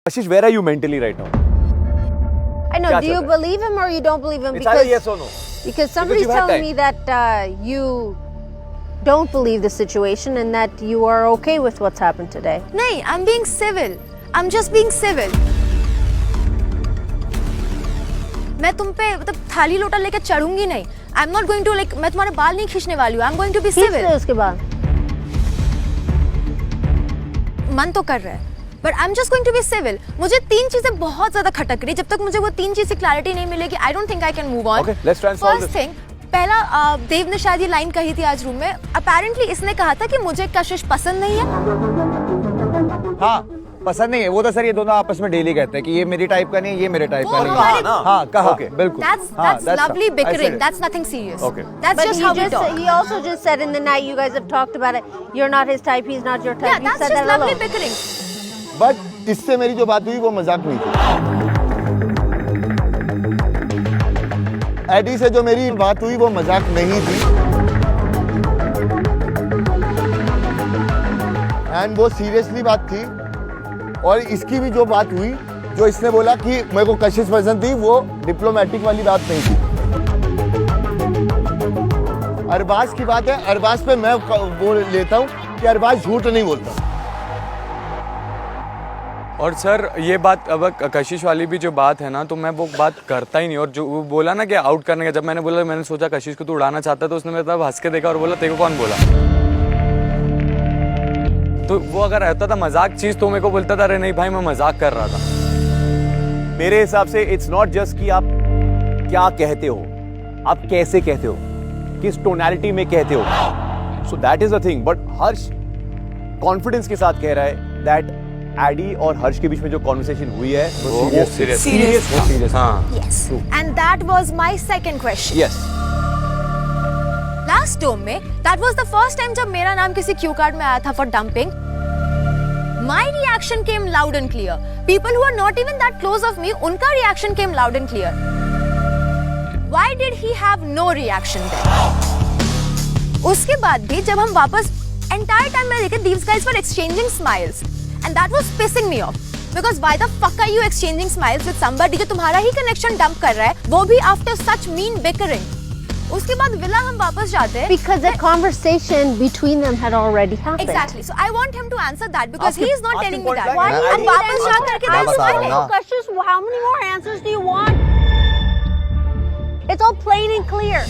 Ashish, where are you mentally right now? I know. Do you believe him or you don't believe him? It's either yes or no. Because somebody's telling me that you don't believe the situation and that you are okay with what's happened today. नहीं, I'm being civil. I'm just being civil. मैं तुम पे मतलब थाली लोटा लेके चढ़ूंगी नहीं. I'm not going to like मैं तुम्हारे बाल नहीं खींचने वाली हूँ. I'm going to be civil. खींच ले उसके बाद. मन तो कर रहा है. But I'm just going to be civil. मुझे तीन चीजें बहुत ज्यादा खटक रही. जब तक मुझे वो तीन चीजें क्लैरिटी नहीं मिलेगी, I don't think I can move on. Okay, let's try and solve this. First thing, पहला देव ने शायद ये लाइन कही थी आज रूम में. Apparently इसने कहा था कि मुझे कशिश पसंद नहीं है. हाँ पसंद नहीं है. वो तो सर ये दोनों आपस में डेली कहते हैं कि ये मेरी टाइप का नहीं है, ये मेरे टाइप का नहीं है. हाँ कहा बिल्कुल. That's lovely bickering. That's nothing serious. Okay. That's But just how we talk. he also just said in the night you guys have talked about it. You're not his type. He's not your type. Yeah, He that's said just that lovely alone. bickering. But इससे मेरी जो बात हुई वो मजाक नहीं थी. AD से जो मेरी बात हुई वो मजाक नहीं थी. एंड वो सीरियसली बात थी. और इसकी भी जो बात हुई, जो इसने बोला कि मेरे को कशिश पसंद थी, वो डिप्लोमेटिक वाली बात नहीं थी. अरबाज की बात है. अरबाज पे मैं वो लेता हूँ कि अरबाज झूठ नहीं बोलता. और सर ये बात अब कशिश वाली भी जो बात है ना, तो मैं वो बात करता ही नहीं. और जो वो बोला ना कि आउट करने का, जब मैंने बोला, मैंने सोचा कशिश को तू उड़ाना चाहता है, तो उसने मेरे तरफ हंस के देखा और बोला तेरे को कौन बोला. तो वो अगर रहता था मजाक चीज तो मेरे को बोलता था अरे नहीं भाई मैं मजाक कर रहा था. मेरे हिसाब से इट्स नॉट जस्ट कि आप क्या कहते हो, आप कैसे कहते हो, किस टोनैलिटी में कहते हो. So that is the thing. But Harsh confidence के साथ कह रहा है दैट एडी और हर्ष के बीच में जो कॉन्वर्सेशन हुई है वो सीरियस. हाँ. Yes. And that was my second question. Yes. Last term में that was the first time जब मेरा नाम किसी क्यू कार्ड में आया था for dumping. My reaction came loud and clear. People who are not even that close of me, उनका reaction came loud and clear. Why did he have no reaction then? उसके बाद भी जब हम वापस entire time मैं देखा these guys were exchanging smiles. And that was pissing me off. Because why the fuck are you exchanging smiles with somebody जो तुम्हारा ही connection dump कर रहा है, वो भी after such mean bickering. उसके बाद विला हम वापस जाते हैं. Because the conversation between them had already happened. Exactly. So I want him to answer that because he is not telling me that. Why हम वापस जा करके I'm that's smiling. fine. Kashis, how many more answers do you want? It's all plain and clear.